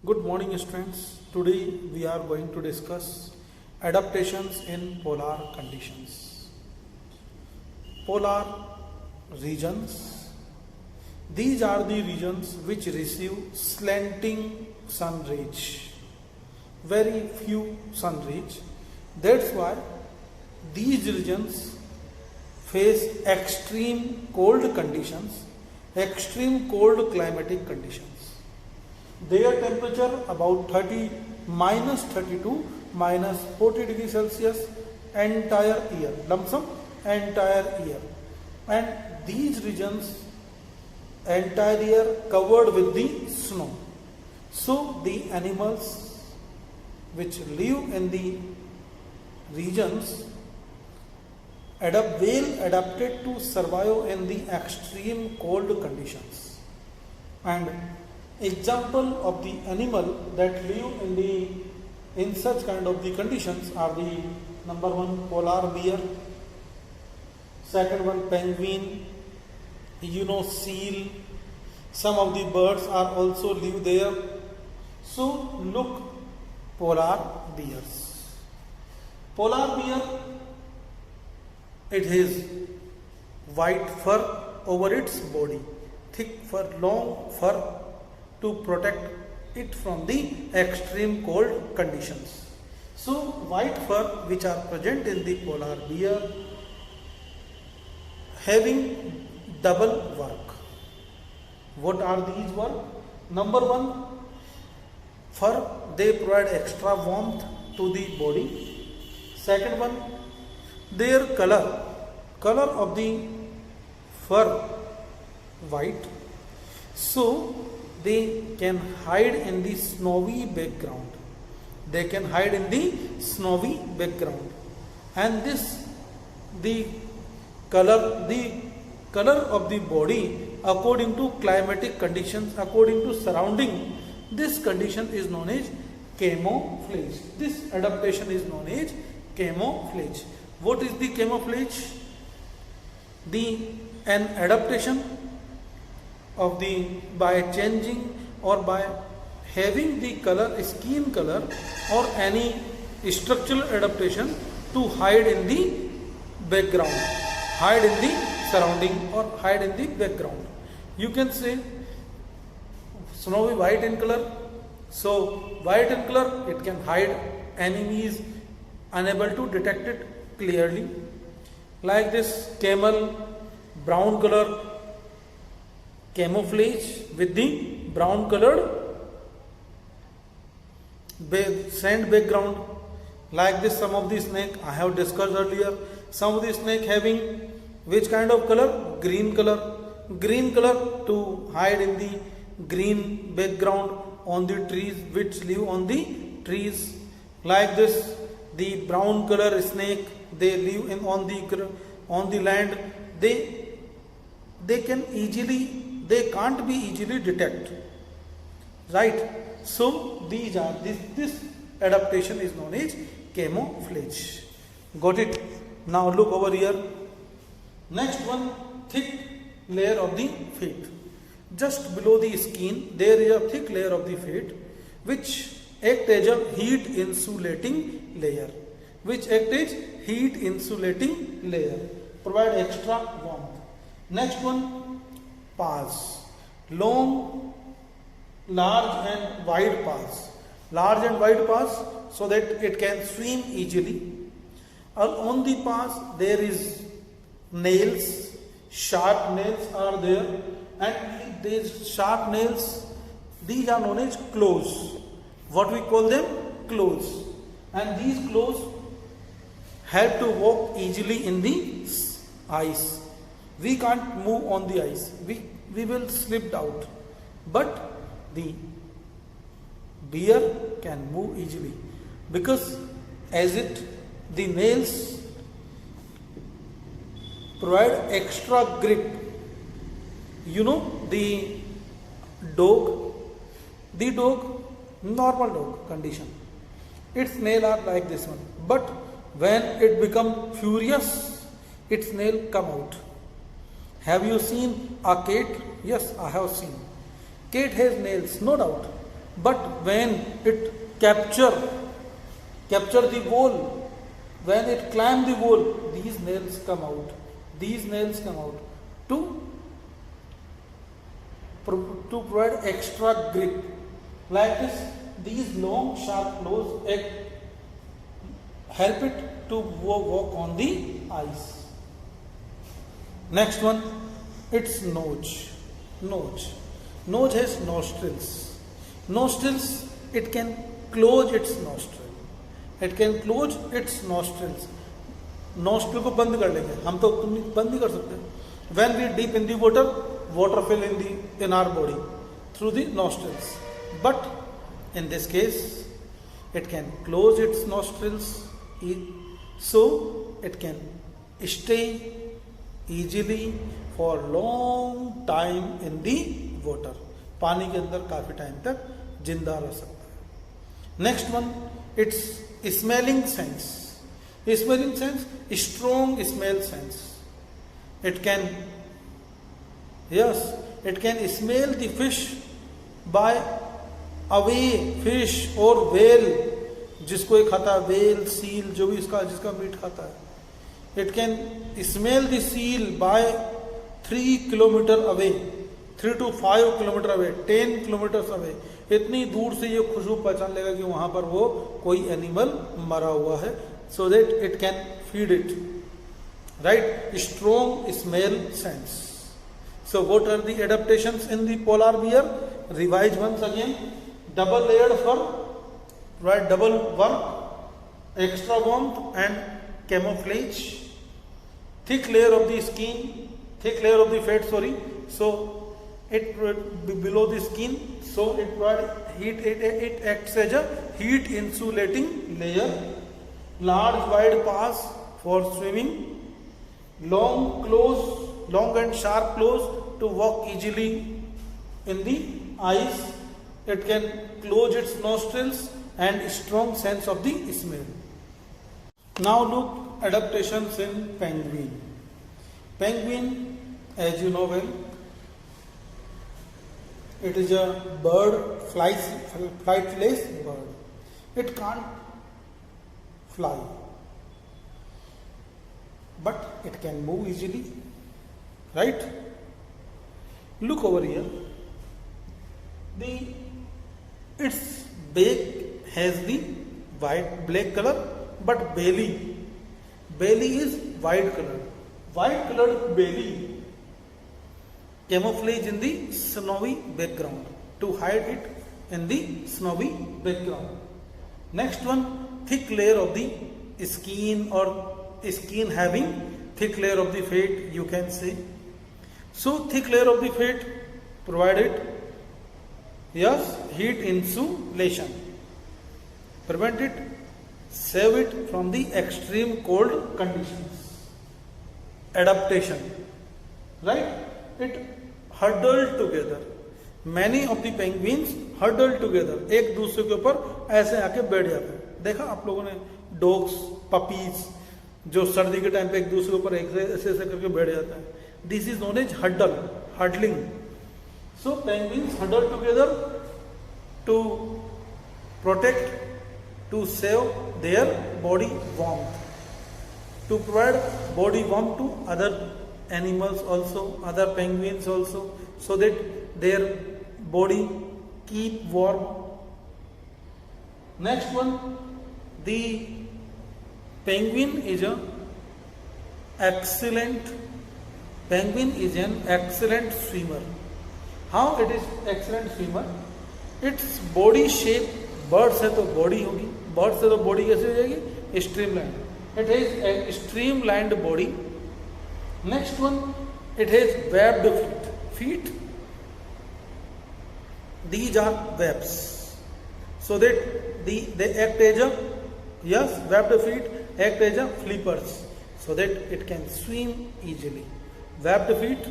Good morning, students. Today we are going to discuss adaptations in polar conditions. Polar regions. These are the regions which receive slanting sun rays. Very few sun rays. That's why these regions face extreme cold conditions, extreme cold climatic conditions. Their temperature about 30 minus 32 minus 40 degrees Celsius entire year, lump sum entire year, and these regions entire year covered with the snow. So the animals which live in the regions well adapted to survive in the extreme cold conditions. And example of the animal that live in such kind of the conditions are the number one polar bear, second one penguin, seal. Some of the birds are also live there. So look, polar bears. Polar bear, it has white fur over its body, thick fur, long fur to protect it from the extreme cold conditions. So white fur which are present in the polar bear having double work. What are these work? Number one, fur, they provide extra warmth to the body. Second one, their color of the fur white, so they can hide in the snowy background. They can hide in the snowy background, and the color of the body according to climatic conditions, according to surrounding, this condition is known as camouflage. This adaptation is known as camouflage. What is the camouflage? An adaptation of by changing or by having the color, skin color, or any structural adaptation to hide in the background, hide in the surrounding, or hide in the background. You can say snowy white in color. So white in color, it can hide enemies, unable to detect it clearly. Like this camel, brown color, camouflage with the brown colored sand background. Like this, some of the snake I have discussed earlier. Some of the snake having which kind of color? Green color. Green color to hide in the green background on the trees which live on the trees. Like this, the brown color snake, they live on the land. They can't be easily detected, right? So this adaptation is known as camouflage. Got it? Now look over here. Next one, thick layer of the fat. Just below the skin there is a thick layer of the fat which act as a heat insulating layer. Provide extra warmth. Next one, paws. Long, large and wide paws. So that it can swim easily. On the paws there is nails. Sharp nails are there, and these sharp nails, these are known as claws. What we call them? Claws. And these claws help to walk easily in the ice. We can't move on the ice. We will slip out. But the bear can move easily because the nails provide extra grip. The normal dog condition, its nail are like this one, but when it become furious, its nail come out. Have you seen a cat? Yes, I have seen. Cat has nails, no doubt, but when it capture the wall, when it climb the wall, these nails come out. These nails come out to provide extra grip. Like this, these long sharp claws help it to walk on the ice. Next one, it's nose. Nose has nostrils. Nostrils, it can close its nostril. It can close its nostrils. Nostril को बंद कर लेंगे हम, तो बंद नहीं कर सकते. When we deep in the water fill in our body through the nostrils. But in this case, it can close its nostrils, so it can stay easily for long time in the water. पानी के अंदर काफी time तक जिंदा रह सकता है. Next one, it's smelling sense. Smelling sense, strong smell sense. It can smell the fish by away. Fish or whale, जिसको ये खाता है, whale, seal, जो भी जिसका मीट खाता है. It can smell the seal by 3 kilometer away, 3 to 5 kilometer away, 10 kilometers away. इतनी दूर से ये खुशबू पहचान लेगा कि वहां पर वो कोई एनिमल मरा हुआ है, so that it can feed it. Right? Strong smell sense. So what are the adaptations in the polar bear? Revise once again. Double layered fur, right? Double work, extra warmth and camouflage. Thick layer of the skin, thick layer of the fat. So it below the skin. So it heat. It acts as a heat insulating layer. Large wide paws for swimming. Long and sharp claws to walk easily in the ice. It can close its nostrils and strong sense of the smell. Now look adaptations in penguin. Penguin, as you know well, it is a bird, flightless bird. It can't fly, but it can move easily, right? Look over here. Its back has the black color, but belly is white color. White colored belly camouflage in the snowy background to hide it in the snowy background. Next one, thick layer of the skin, or skin having thick layer of the fat, you can say. So thick layer of the fat provided heat insulation, prevent it, save it from the extreme cold conditions. Adaptation, right? It huddled together. Many of the penguins huddled together. एक दूसरे के ऊपर ऐसे आके बैठ जाते हैं. देखा आप लोगों ने डॉग्स, पपीज, जो सर्दी के टाइम पे एक दूसरे के ऊपर ऐसे करके बैठ जाता है. This is known as huddling. So penguins huddle together to protect, to save their body warmth, to provide body warmth to other animals also, other penguins also, so that their body keep warm. Next one, the penguin is an excellent swimmer. How it is excellent swimmer? Its body shape, bird से तो body होगी, bird से तो body कैसे हो जाएगी? Streamline. It has a streamlined body. Next one, it has webbed feet. These are webs, so that they act as webbed feet act as a flippers, so that it can swim easily. Webbed feet,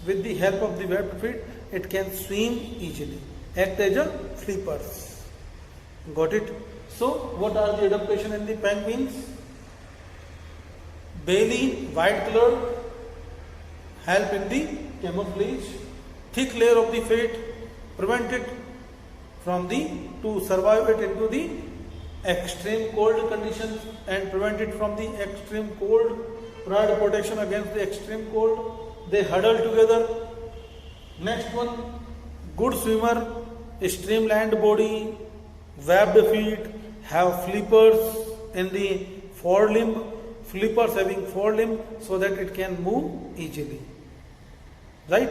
with the help of the webbed feet, it can swim easily, act as a flippers. Got it? So what are the adaptation in the penguins? Belly white color, help in the camouflage. Thick layer of the fat, prevent it from the to survive it into the extreme cold conditions and prevent it from the extreme cold. Provide protection against the extreme cold. They huddle together. Next one, good swimmer, streamlined body, webbed feet, have flippers in the forelimb, flippers having forelimb so that it can move easily. Right?